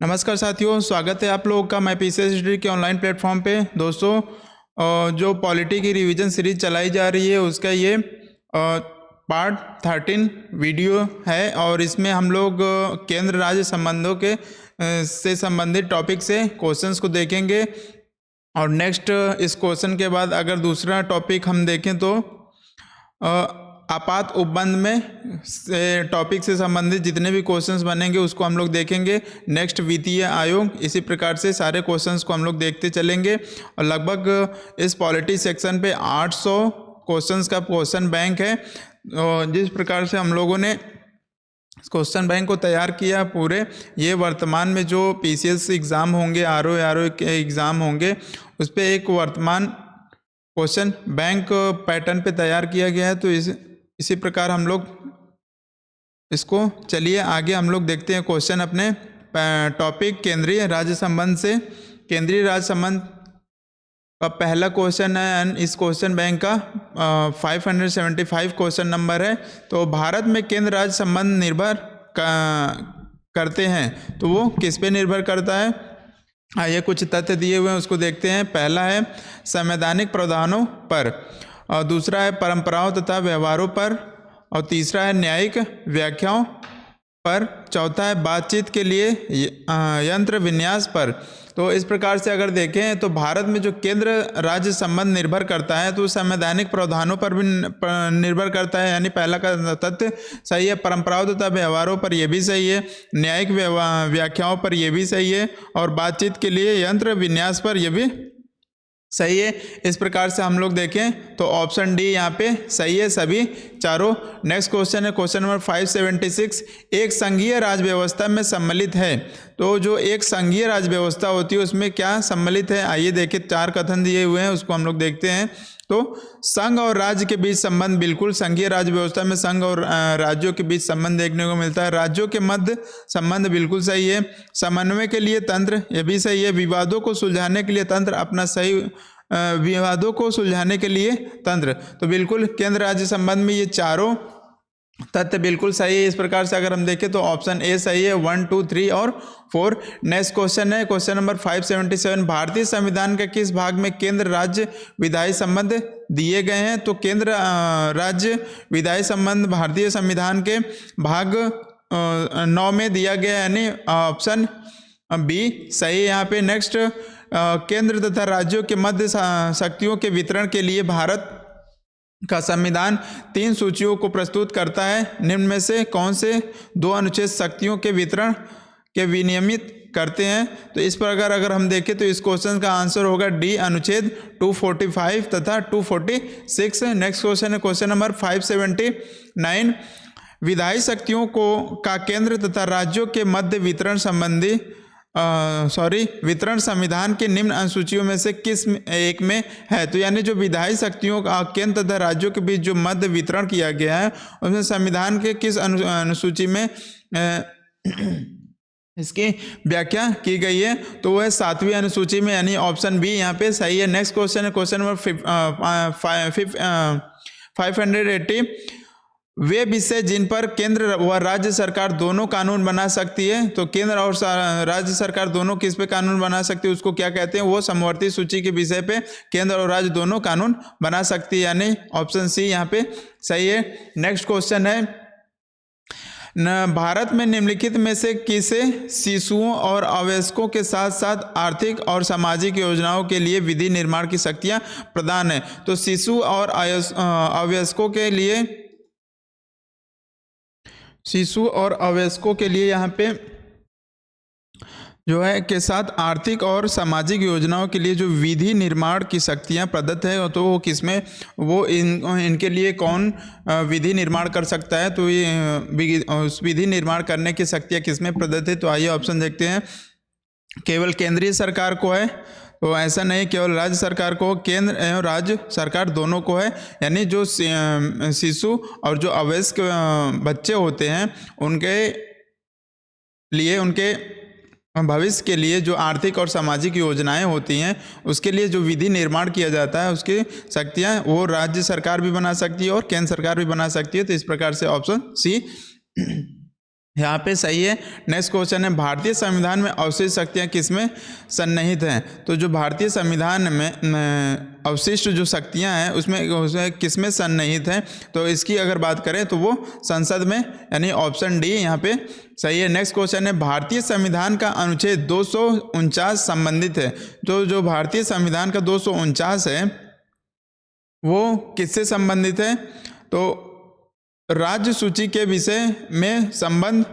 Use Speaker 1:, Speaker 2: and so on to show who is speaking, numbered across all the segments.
Speaker 1: नमस्कार साथियों, स्वागत है आप लोगों का मैं पीसीएस हिस्ट्री के ऑनलाइन प्लेटफॉर्म पे। दोस्तों, जो पॉलिटी की रिवीजन सीरीज चलाई जा रही है उसका ये पार्ट 13 वीडियो है और इसमें हम लोग केंद्र राज्य संबंधों के से संबंधित टॉपिक से क्वेश्चंस को देखेंगे। और नेक्स्ट इस क्वेश्चन के बाद अगर दूसरा टॉपिक हम देखें तो आपात उपबंध में से टॉपिक से संबंधित जितने भी क्वेश्चंस बनेंगे उसको हम लोग देखेंगे। नेक्स्ट वित्तीय आयोग, इसी प्रकार से सारे क्वेश्चंस को हम लोग देखते चलेंगे। और लगभग इस पॉलिटी सेक्शन पे 800 क्वेश्चंस का क्वेश्चन बैंक है। जिस प्रकार से हम लोगों ने क्वेश्चन बैंक को तैयार किया पूरे, ये वर्तमान में जो पीसीएस एग्ज़ाम होंगे, आरओ के एग्ज़ाम होंगे, उस पर एक वर्तमान क्वेश्चन बैंक पैटर्न पे तैयार किया गया है। तो इसी प्रकार हम लोग इसको चलिए आगे हम लोग देखते हैं क्वेश्चन अपने टॉपिक केंद्रीय राज्य संबंध से। केंद्रीय राज्य संबंध का पहला क्वेश्चन है एंड इस क्वेश्चन बैंक का 575 क्वेश्चन नंबर है। तो भारत में केंद्र राज्य संबंध निर्भर करते हैं, तो वो किस पे निर्भर करता है? आइए कुछ तथ्य दिए हुए हैं उसको देखते हैं। पहला है संवैधानिक प्रावधानों पर, और दूसरा है परंपराओं तथा व्यवहारों पर, और तीसरा है न्यायिक व्याख्याओं पर, चौथा है बातचीत के लिए यंत्र विन्यास पर। तो इस प्रकार से अगर देखें तो भारत में जो केंद्र राज्य संबंध निर्भर करता है तो संवैधानिक प्रावधानों पर भी निर्भर करता है, यानी पहला का तथ्य सही है। परंपराओं तथा व्यवहारों पर यह भी सही है, न्यायिक व्याख्याओं पर यह भी सही है, और बातचीत के लिए यंत्र विन्यास पर यह भी सही है। इस प्रकार से हम लोग देखें तो ऑप्शन डी यहाँ पे सही है सभी चारों। नेक्स्ट क्वेश्चन है क्वेश्चन नंबर 576, एक संघीय राज्य व्यवस्था में सम्मिलित है। तो जो एक संघीय राज्य व्यवस्था होती है उसमें क्या सम्मिलित है? आइए देखिए, 4 कथन दिए हुए हैं उसको हम लोग देखते हैं। तो संघ और राज्य के बीच संबंध, बिल्कुल संघीय राज्य व्यवस्था में संघ और राज्यों के बीच संबंध देखने को मिलता है। राज्यों के मध्य संबंध बिल्कुल सही है। समन्वय के लिए तंत्र, ये भी सही है। विवादों को सुलझाने के लिए तंत्र, अपना सही विवादों को सुलझाने के लिए तंत्र, तो बिल्कुल केंद्र राज्य संबंध में ये चारों तथ्य बिल्कुल सही है। इस प्रकार से अगर हम देखें तो ऑप्शन ए सही है, 1, 2, 3 और 4। नेक्स्ट क्वेश्चन है क्वेश्चन नंबर 577, भारतीय संविधान के किस भाग में केंद्र राज्य विधायी संबंध दिए गए हैं? तो केंद्र राज्य विधायी संबंध भारतीय संविधान के भाग 9 में दिया गया है, यानी ऑप्शन बी सही है यहाँ पे। नेक्स्ट, केंद्र तथा राज्यों के मध्य शक्तियों के वितरण के लिए भारत का संविधान 3 सूचियों को प्रस्तुत करता है। निम्न में से कौन से 2 अनुच्छेद शक्तियों के वितरण के विनियमित करते हैं? तो इस प्रकार अगर हम देखें तो इस क्वेश्चन का आंसर होगा डी, अनुच्छेद 245 तथा 246। नेक्स्ट क्वेश्चन है क्वेश्चन नंबर 579, विधायी शक्तियों का केंद्र तथा राज्यों के मध्य वितरण संबंधी वितरण संविधान के निम्न अनुसूचियों में से किस एक में है? तो यानी जो विधायी शक्तियों का केंद्र तथा राज्यों के बीच जो मध्य वितरण किया गया है उसमें संविधान के किस अनुसूची में इसकी व्याख्या की गई है? तो वह 7वीं अनुसूची में, यानी ऑप्शन बी यहाँ पे सही है। नेक्स्ट क्वेश्चन है क्वेश्चन नंबर 580, वे विषय जिन पर केंद्र व राज्य सरकार दोनों कानून बना सकती है। तो केंद्र और राज्य सरकार दोनों किस पे कानून बना सकती है उसको क्या कहते हैं? वो समवर्ती सूची के विषय पे केंद्र और राज्य दोनों कानून बना सकती है, यानी ऑप्शन सी यहाँ पे सही है। नेक्स्ट क्वेश्चन है, भारत में निम्नलिखित में से किसे शिशुओं और अवयस्कों के साथ साथ आर्थिक और सामाजिक योजनाओं के लिए विधि निर्माण की शक्तियां प्रदान है? तो शिशु और अवयस्कों के लिए यहाँ पे जो है के साथ आर्थिक और सामाजिक योजनाओं के लिए जो विधि निर्माण की शक्तियाँ प्रदत्त है, तो वो किसमें, वो इनके लिए कौन विधि निर्माण कर सकता है? तो ये उस विधि निर्माण करने की शक्तियाँ किसमें प्रदत्त है? तो आइए ऑप्शन देखते हैं। केवल केंद्रीय सरकार को है? तो ऐसा नहीं, केवल राज्य सरकार को, केंद्र एवं राज्य सरकार दोनों को है। यानी जो शिशु और जो अवयस्क बच्चे होते हैं उनके लिए, उनके भविष्य के लिए जो आर्थिक और सामाजिक योजनाएं होती हैं उसके लिए जो विधि निर्माण किया जाता है उसकी शक्तियां वो राज्य सरकार भी बना सकती है और केंद्र सरकार भी बना सकती है। तो इस प्रकार से ऑप्शन सी यहाँ पे सही है। नेक्स्ट क्वेश्चन है भारतीय संविधान में अवशिष्ट शक्तियाँ किसमें सन्निहित हैं? तो जो भारतीय संविधान में अवशिष्ट जो शक्तियाँ हैं उसमें किसमें सन्निहित हैं? तो इसकी अगर बात करें तो वो संसद में, यानी ऑप्शन डी यहाँ पे सही है। नेक्स्ट क्वेश्चन है भारतीय संविधान का अनुच्छेद 249 संबंधित है। तो जो भारतीय संविधान का 249 है वो किससे संबंधित है? तो राज्य सूची के विषय में संबंध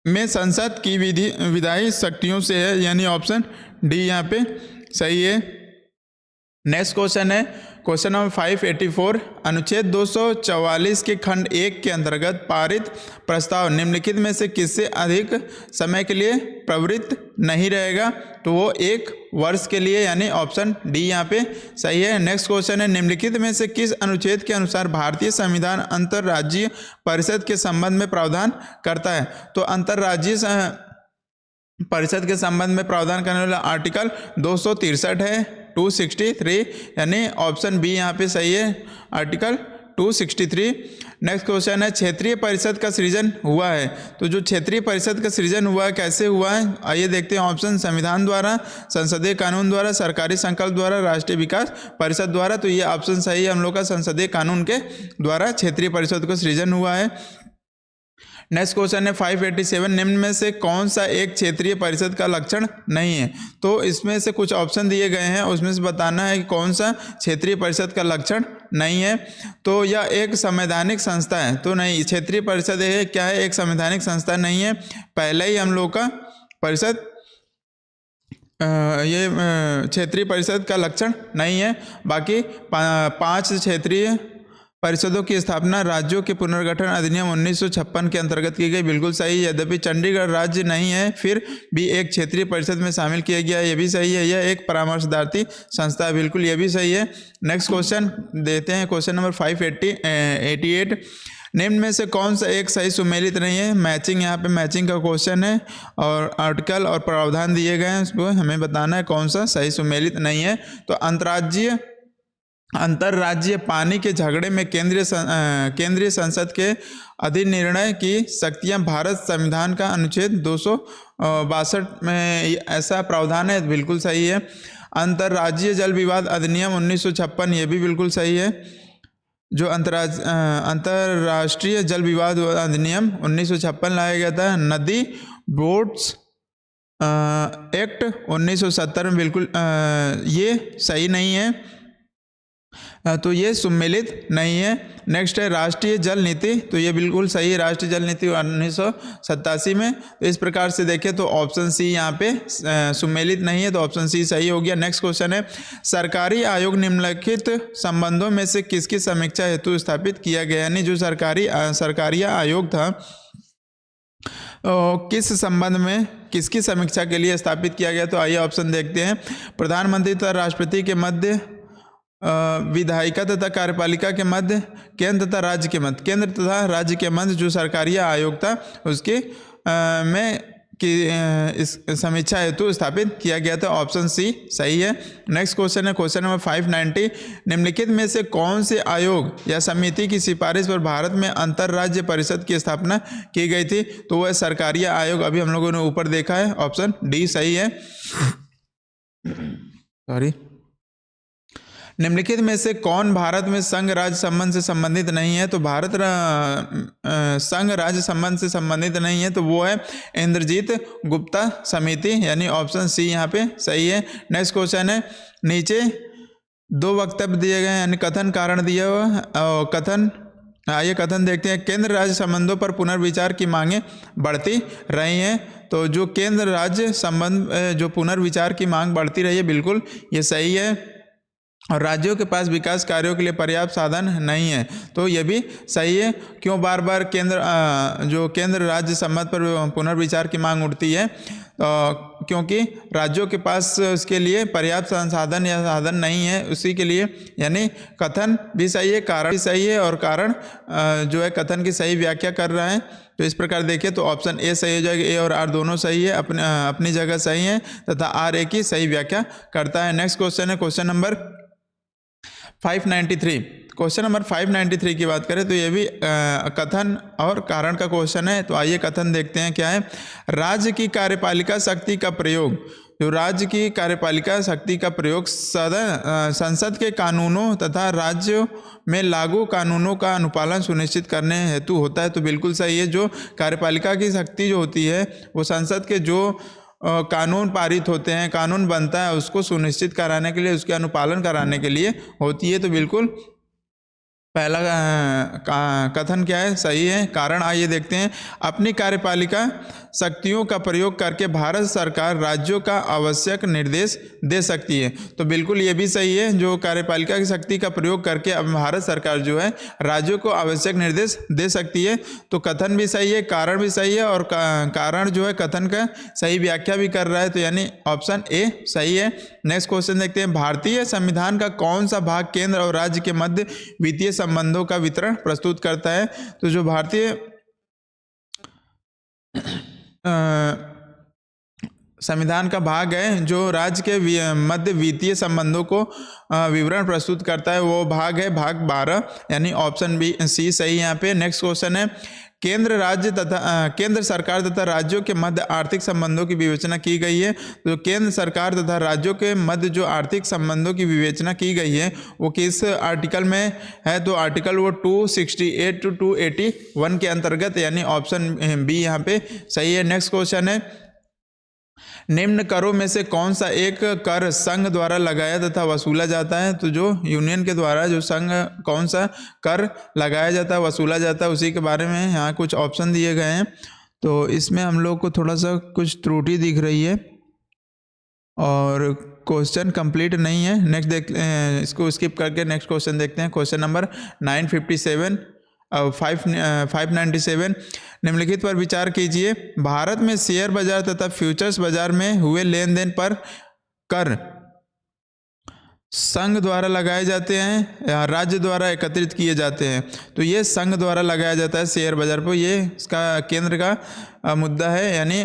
Speaker 1: में संसद की विधायी शक्तियों से है, यानी ऑप्शन डी यहाँ पे सही है। नेक्स्ट क्वेश्चन है क्वेश्चन नंबर 584, अनुच्छेद 244 के खंड 1 के अंतर्गत पारित प्रस्ताव निम्नलिखित में से किससे अधिक समय के लिए प्रवृत्त नहीं रहेगा? तो वो 1 वर्ष के लिए, यानी ऑप्शन डी यहाँ पे सही है। नेक्स्ट क्वेश्चन है निम्नलिखित में से किस अनुच्छेद के अनुसार भारतीय संविधान अंतर्राज्यीय परिषद के संबंध में प्रावधान करता है? तो अंतर्राज्यीय परिषद के संबंध में प्रावधान करने वाला आर्टिकल 263 है, 263, यानी ऑप्शन बी यहाँ पे सही है, आर्टिकल 263। नेक्स्ट क्वेश्चन है क्षेत्रीय परिषद का सृजन हुआ है। तो जो क्षेत्रीय परिषद का सृजन हुआ है कैसे हुआ है? आइए देखते हैं। ऑप्शन संविधान द्वारा, संसदीय कानून द्वारा, सरकारी संकल्प द्वारा, राष्ट्रीय विकास परिषद द्वारा। तो ये ऑप्शन सही है हम लोग का, संसदीय कानून के द्वारा क्षेत्रीय परिषद का सृजन हुआ है। नेक्स्ट क्वेश्चन है 587, निम्न में से कौन सा एक क्षेत्रीय परिषद का लक्षण नहीं है? तो इसमें से कुछ ऑप्शन दिए गए हैं, उसमें से बताना है कि कौन सा क्षेत्रीय परिषद का लक्षण नहीं है। तो यह एक संवैधानिक संस्था है। तो नहीं, क्षेत्रीय परिषद है क्या है? एक संवैधानिक संस्था नहीं है। पहले ही हम लोग का परिषद ये क्षेत्रीय परिषद का लक्षण नहीं है। बाकी 5 क्षेत्रीय परिषदों की स्थापना राज्यों के पुनर्गठन अधिनियम 1956 के अंतर्गत की गई, बिल्कुल सही। यद्यपि चंडीगढ़ राज्य नहीं है, फिर भी एक क्षेत्रीय परिषद में शामिल किया गया, ये भी सही है। यह एक परामर्शदात्री संस्था है, बिल्कुल ये भी सही है। नेक्स्ट क्वेश्चन देते हैं, क्वेश्चन नंबर 588, निम्न में से कौन सा एक सही सुमेलित नहीं है? मैचिंग, यहाँ पे मैचिंग का क्वेश्चन है और आर्टिकल और प्रावधान दिए गए हैं, उसको हमें बताना है कौन सा सही सुमेलित नहीं है। तो अंतर्राज्यीय पानी के झगड़े में केंद्रीय संसद के अधिनिर्णय की शक्तियां भारत संविधान का अनुच्छेद 262 में ऐसा प्रावधान है, बिल्कुल सही है। अंतर्राज्यीय जल विवाद अधिनियम 1956, ये भी बिल्कुल सही है। जो अंतर्राष्ट्रीय जल विवाद अधिनियम 1956 लाया गया था। नदी बोर्ड्स एक्ट 1970 में, बिल्कुल ये सही नहीं है, तो ये सम्मिलित नहीं है। नेक्स्ट है राष्ट्रीय जल नीति, तो ये बिल्कुल सही है, राष्ट्रीय जल नीति 1987 में। तो इस प्रकार से देखें तो ऑप्शन सी यहाँ पे सम्मिलित नहीं है, तो ऑप्शन सी सही हो गया। नेक्स्ट क्वेश्चन है सरकारी आयोग निम्नलिखित संबंधों में से किसकी समीक्षा हेतु स्थापित किया गया? यानी जो सरकारी आयोग था किस संबंध में किसकी समीक्षा के लिए स्थापित किया गया? तो आइए ऑप्शन देखते हैं। प्रधानमंत्री तथा राष्ट्रपति के मध्य, विधायिका तथा कार्यपालिका के मध्य, केंद्र तथा राज्य के मध्य। केंद्र तथा राज्य के मध्य जो सरकारी आयोग था उसके में की इस समीक्षा हेतु स्थापित किया गया था, ऑप्शन सी सही है। नेक्स्ट क्वेश्चन है क्वेश्चन नंबर 590, निम्नलिखित में से कौन से आयोग या समिति की सिफारिश पर भारत में अंतर्राज्य परिषद की स्थापना की गई थी? तो वह सरकारी आयोग, अभी हम लोगों ने ऊपर देखा है, ऑप्शन डी सही है। सॉरी, निम्नलिखित में से कौन भारत में संघ राज्य संबंध से संबंधित नहीं है? तो भारत संघ राज्य संबंध से संबंधित नहीं है, तो वो है इंद्रजीत गुप्ता समिति, यानी ऑप्शन सी यहाँ पे सही है। नेक्स्ट क्वेश्चन है नीचे 2 वक्तव्य दिए गए हैं, यानी कथन कारण दिया हुआ कथन, आइए कथन देखते हैं। केंद्र राज्य संबंधों पर पुनर्विचार की मांगें बढ़ती रही हैं, तो जो केंद्र राज्य संबंध जो पुनर्विचार की मांग बढ़ती रही है, बिल्कुल ये सही है। और राज्यों के पास विकास कार्यों के लिए पर्याप्त साधन नहीं है, तो ये भी सही है। क्यों बार बार केंद्र राज्य संबंध पर पुनर्विचार की मांग उठती है? क्योंकि राज्यों के पास उसके लिए पर्याप्त संसाधन या साधन नहीं है, उसी के लिए, यानी कथन भी सही है, कारण भी सही है, और कारण जो है कथन की सही व्याख्या कर रहा है। तो इस प्रकार देखें तो ऑप्शन ए सही हो जाएगा, ए और आर दोनों सही है, अपनी जगह सही है, तथा आर ए की सही व्याख्या करता है। नेक्स्ट क्वेश्चन है क्वेश्चन नंबर 593, क्वेश्चन नंबर 593 की बात करें तो ये भी कथन और कारण का क्वेश्चन है। तो आइए कथन देखते हैं क्या है। राज्य की कार्यपालिका शक्ति का प्रयोग, जो राज्य की कार्यपालिका शक्ति का प्रयोग संसद के कानूनों तथा राज्यों में लागू कानूनों का अनुपालन सुनिश्चित करने हेतु होता है। तो बिल्कुल सही है। जो कार्यपालिका की शक्ति जो होती है वो संसद के जो कानून पारित होते हैं, कानून बनता है, उसको सुनिश्चित कराने के लिए, उसके अनुपालन कराने के लिए होती है। तो बिल्कुल पहला कथन क्या है, सही है। कारण आइए देखते हैं। अपनी कार्यपालिका शक्तियों का प्रयोग करके भारत सरकार राज्यों का आवश्यक निर्देश दे सकती है। तो बिल्कुल ये भी सही है। जो कार्यपालिका की शक्ति का प्रयोग करके अब भारत सरकार जो है राज्यों को आवश्यक निर्देश दे सकती है। तो कथन भी सही है, कारण भी सही है, और कारण जो है कथन का सही व्याख्या भी कर रहा है। तो यानी ऑप्शन ए सही है। नेक्स्ट क्वेश्चन देखते हैं। भारतीय संविधान का कौन सा भाग केंद्र और राज्य के मध्य वित्तीय संबंधों का वितरण प्रस्तुत करता है? तो जो भारतीय संविधान का भाग है जो राज्य के मध्य वित्तीय संबंधों को विवरण प्रस्तुत करता है, वो भाग है भाग 12, यानी ऑप्शन बी सी सही यहाँ पे। नेक्स्ट क्वेश्चन है। केंद्र सरकार तथा राज्यों के मध्य आर्थिक संबंधों की विवेचना की गई है। तो केंद्र सरकार तथा राज्यों के मध्य जो आर्थिक संबंधों की विवेचना की गई है वो किस आर्टिकल में है? तो आर्टिकल वो 268 to 281 के अंतर्गत, यानी ऑप्शन बी यहाँ पे सही है। नेक्स्ट क्वेश्चन है। निम्न करों में से कौन सा एक कर संघ द्वारा लगाया तथा वसूला जाता है? तो जो यूनियन के द्वारा जो संघ कौन सा कर लगाया जाता है, वसूला जाता है, उसी के बारे में यहाँ कुछ ऑप्शन दिए गए हैं। तो इसमें हम लोग को थोड़ा सा कुछ त्रुटि दिख रही है और क्वेश्चन कंप्लीट नहीं है। नेक्स्ट इसको स्किप करके नेक्स्ट क्वेश्चन देखते हैं। क्वेश्चन नंबर 597 निम्नलिखित पर विचार कीजिए। भारत में शेयर बाजार तथा फ्यूचर्स बाजार में हुए लेन देन पर कर संघ द्वारा लगाए जाते हैं या राज्य द्वारा एकत्रित किए जाते हैं? तो ये संघ द्वारा लगाया जाता है शेयर बाजार पर। ये इसका केंद्र का मुद्दा है, यानी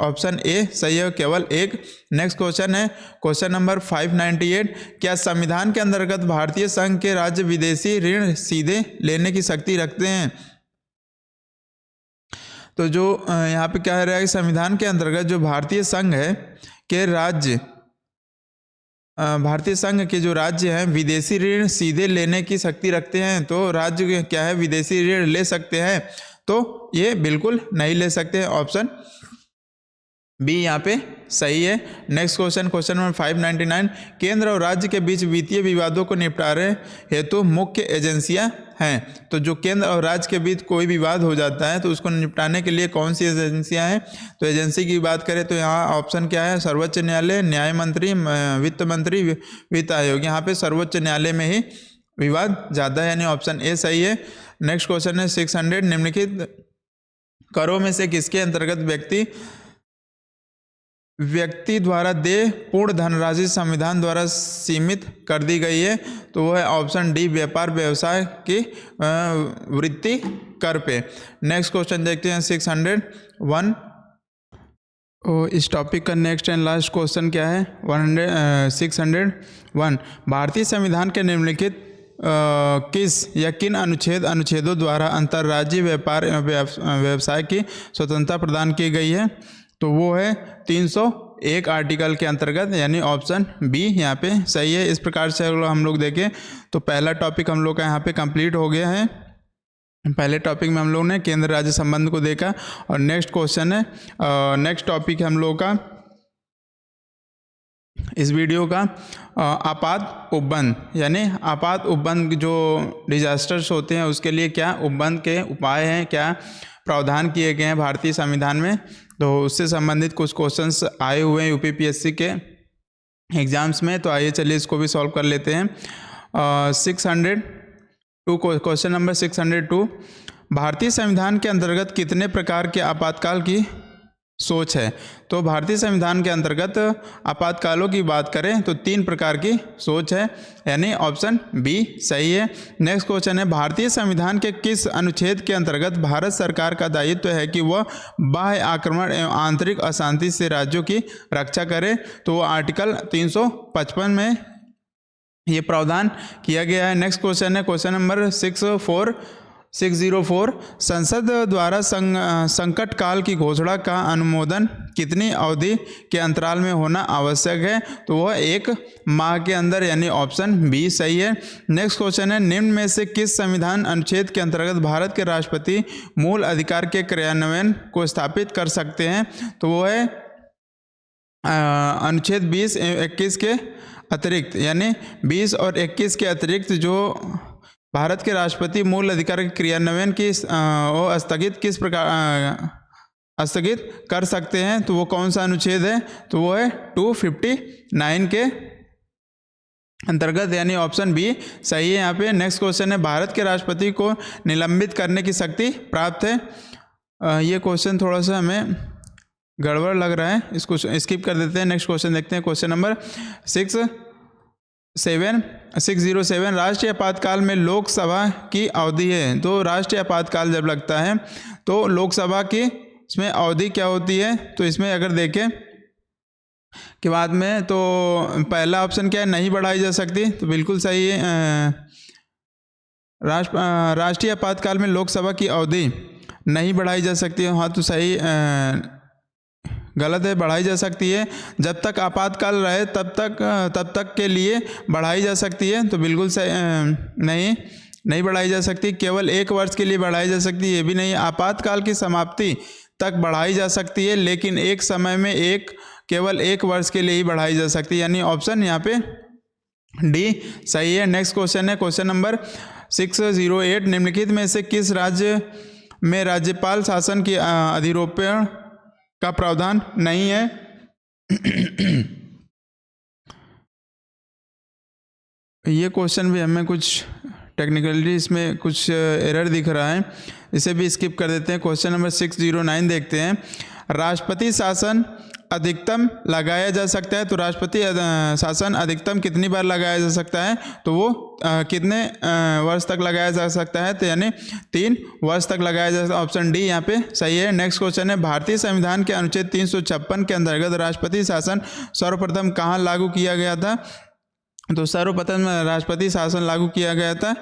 Speaker 1: ऑप्शन ए सही है, केवल एक। नेक्स्ट क्वेश्चन है क्वेश्चन नंबर 598। क्या संविधान के अंतर्गत भारतीय संघ के राज्य विदेशी ऋण सीधे लेने की शक्ति रखते हैं? तो जो यहाँ पे क्या रहा है, संविधान के अंतर्गत जो भारतीय संघ है के राज्य, भारतीय संघ के जो राज्य हैं विदेशी ऋण सीधे लेने की शक्ति रखते हैं। तो राज्य क्या है, विदेशी ऋण ले सकते हैं? तो ये बिल्कुल नहीं ले सकते हैं। ऑप्शन बी यहाँ पे सही है। Next question, question number 599। केंद्र और राज्य के बीच वित्तीय विवादों को निपटारे हेतु मुख्य एजेंसियां हैं। तो जो केंद्र और राज्य के बीच कोई विवाद हो जाता है तो उसको निपटाने के लिए कौन सी एजेंसियां हैं? तो एजेंसी की बात करें तो यहाँ ऑप्शन क्या है, सर्वोच्च न्यायालय, न्याय मंत्री, वित्त मंत्री, वित्त आयोग। यहाँ पे सर्वोच्च न्यायालय में ही विवाद ज़्यादा है, यानी ऑप्शन ए सही है। नेक्स्ट क्वेश्चन है 600। निम्नलिखित करों में से किसके अंतर्गत व्यक्ति द्वारा देय पूर्ण धनराशि संविधान द्वारा सीमित कर दी गई है? तो वो है ऑप्शन डी, व्यापार व्यवसाय की वृत्ति कर पे। नेक्स्ट क्वेश्चन देखते हैं 601। इस टॉपिक का नेक्स्ट एंड लास्ट क्वेश्चन क्या है, 601। भारतीय संविधान के निम्नलिखित किस या किन अनुच्छेदों द्वारा अंतर्राज्यीय व्यापार व्यवसाय की स्वतंत्रता प्रदान की गई है? तो वो है 301 आर्टिकल के अंतर्गत, यानी ऑप्शन बी यहाँ पे सही है। इस प्रकार से हम लोग देखें तो पहला टॉपिक हम लोग का यहाँ पे कंप्लीट हो गया है। पहले टॉपिक में हम लोग ने केंद्र राज्य संबंध को देखा और नेक्स्ट क्वेश्चन है, नेक्स्ट टॉपिक है हम लोग का इस वीडियो का आपात उपबंध, यानी आपात उपबंध जो डिजास्टर्स होते हैं उसके लिए क्या उपबंध के उपाय हैं, क्या प्रावधान किए गए हैं भारतीय संविधान में। तो उससे संबंधित कुछ क्वेश्चंस आए हुए हैं यूपीपीएससी के एग्जाम्स में। तो आइए चलिए इसको भी सॉल्व कर लेते हैं। 602 क्वेश्चन नंबर 602। भारतीय संविधान के अंतर्गत कितने प्रकार के आपातकाल की सोच है? तो भारतीय संविधान के अंतर्गत आपातकालों की बात करें तो 3 प्रकार की सोच है, यानी ऑप्शन बी सही है। नेक्स्ट क्वेश्चन है भारतीय संविधान के किस अनुच्छेद के अंतर्गत भारत सरकार का दायित्व है कि वह बाह्य आक्रमण एवं आंतरिक अशांति से राज्यों की रक्षा करे? तो वो आर्टिकल 355 में ये प्रावधान किया गया है। नेक्स्ट क्वेश्चन है क्वेश्चन नंबर 604 संसद द्वारा संकट काल की घोषणा का अनुमोदन कितनी अवधि के अंतराल में होना आवश्यक है? तो वह 1 माह के अंदर, यानी ऑप्शन बी सही है। नेक्स्ट क्वेश्चन है निम्न में से किस संविधान अनुच्छेद के अंतर्गत भारत के राष्ट्रपति मूल अधिकार के क्रियान्वयन को स्थापित कर सकते हैं? तो वो है अनुच्छेद 20-21 के अतिरिक्त, यानी 20 और 21 के अतिरिक्त जो भारत के राष्ट्रपति मूल अधिकार के क्रियान्वयन की वो स्थगित कर सकते हैं। तो वो कौन सा अनुच्छेद है? तो वो है 259 के अंतर्गत, यानी ऑप्शन बी सही है यहाँ पे। नेक्स्ट क्वेश्चन है भारत के राष्ट्रपति को निलंबित करने की शक्ति प्राप्त है। ये क्वेश्चन थोड़ा सा हमें गड़बड़ लग रहा है, इसको स्किप कर देते हैं। नेक्स्ट क्वेश्चन देखते हैं क्वेश्चन नंबर 607 राष्ट्रीय आपातकाल में लोकसभा की अवधि है। तो राष्ट्रीय आपातकाल जब लगता है तो लोकसभा की इसमें अवधि क्या होती है? तो इसमें अगर देखें के बाद में तो पहला ऑप्शन क्या है, नहीं बढ़ाई जा सकती, तो बिल्कुल सही है। राष्ट्रीय आपातकाल में लोकसभा की अवधि नहीं बढ़ाई जा सकती है, हाँ तो सही गलत है, बढ़ाई जा सकती है। जब तक आपातकाल रहे तब तक के लिए बढ़ाई जा सकती है, तो बिल्कुल सही नहीं बढ़ाई जा सकती। केवल 1 वर्ष के लिए बढ़ाई जा सकती है, ये भी नहीं। आपातकाल की समाप्ति तक बढ़ाई जा सकती है, लेकिन एक समय में केवल 1 वर्ष के लिए ही बढ़ाई जा सकती है, यानी ऑप्शन यहाँ पे डी सही है। नेक्स्ट क्वेश्चन है क्वेश्चन नंबर 608 निम्नलिखित में से किस राज्य में राज्यपाल शासन की अधिरोपण का प्रावधान नहीं है? ये क्वेश्चन भी हमें कुछ टेक्निकलिटी इसमें कुछ एरर दिख रहा है, इसे भी स्किप कर देते हैं। क्वेश्चन नंबर 609 देखते हैं। राष्ट्रपति शासन अधिकतम लगाया जा सकता है, तो राष्ट्रपति शासन अधिकतम कितनी बार लगाया जा सकता है? तो वो कितने वर्ष तक लगाया जा सकता है? तो यानी 3 वर्ष तक लगाया जा सकता है, ऑप्शन डी यहाँ पे सही है। नेक्स्ट क्वेश्चन है भारतीय संविधान के अनुच्छेद 356 के अंतर्गत राष्ट्रपति शासन सर्वप्रथम कहाँ लागू किया गया था? तो सर्वप्रथम राष्ट्रपति शासन लागू किया गया था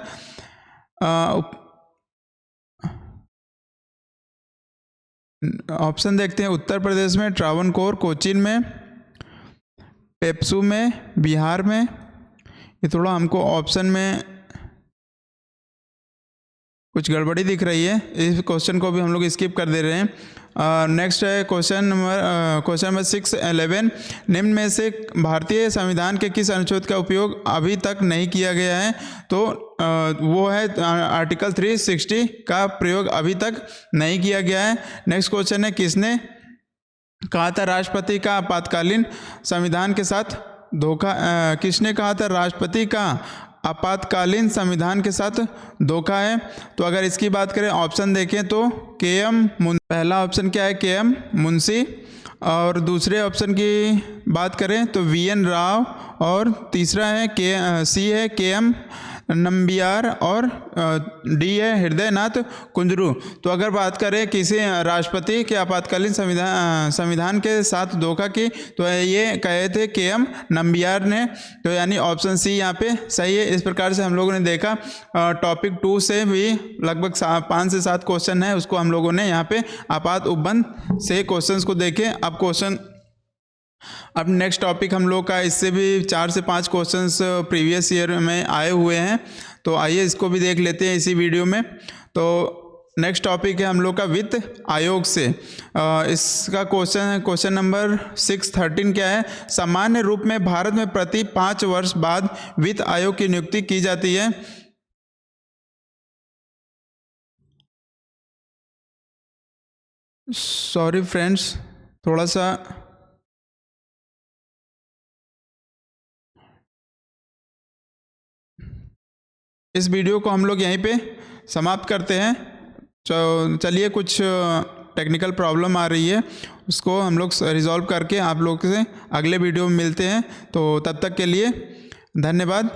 Speaker 1: ऑप्शन देखते हैं उत्तर प्रदेश में, ट्रावनकोर, कोचीन में, पेप्सू में, बिहार में। ये थोड़ा हमको ऑप्शन में कुछ गड़बड़ी दिख रही है, इस क्वेश्चन को भी हम लोग स्किप कर दे रहे हैं। नेक्स्ट है क्वेश्चन नंबर 611 निम्न में से भारतीय संविधान के किस अनुच्छेद का उपयोग अभी तक नहीं किया गया है? तो वो है आर्टिकल 360 का प्रयोग अभी तक नहीं किया गया है। नेक्स्ट क्वेश्चन है किसने कहा था राष्ट्रपति का आपातकालीन संविधान के साथ धोखा किसने कहा था राष्ट्रपति का आपातकालीन संविधान के साथ धोखा है? तो अगर इसकी बात करें ऑप्शन देखें तो पहला ऑप्शन क्या है के.एम. मुंशी, और दूसरे ऑप्शन की बात करें तो वी.एन. राव, और तीसरा है सी है के.एम. नंबियार, और डी है हृदयनाथ कुंजरू। तो अगर बात करें किसी राष्ट्रपति के आपातकालीन संविधान के साथ धोखा की, तो ये कहे थे के.एम. नंबियार ने, तो यानी ऑप्शन सी यहाँ पे सही है। इस प्रकार से हम लोगों ने देखा टॉपिक 2 से भी लगभग 5 से 7 क्वेश्चन है, उसको हम लोगों ने यहाँ पे आपात उपबंध से क्वेश्चंस को देखे। अब नेक्स्ट टॉपिक हम लोग का, इससे भी 4 से 5 क्वेश्चंस प्रीवियस ईयर में आए हुए हैं, तो आइए इसको भी देख लेते हैं इसी वीडियो में। तो नेक्स्ट टॉपिक है हम लोग का वित्त आयोग से। इसका क्वेश्चन नंबर 613 क्या है? सामान्य रूप में भारत में प्रति 5 वर्ष बाद वित्त आयोग की नियुक्ति की जाती है। सॉरी फ्रेंड्स, थोड़ा सा इस वीडियो को हम लोग यहीं पे समाप्त करते हैं। चलिए, कुछ टेक्निकल प्रॉब्लम आ रही है, उसको हम लोग रिजॉल्व करके आप लोग से अगले वीडियो में मिलते हैं। तो तब तक के लिए धन्यवाद।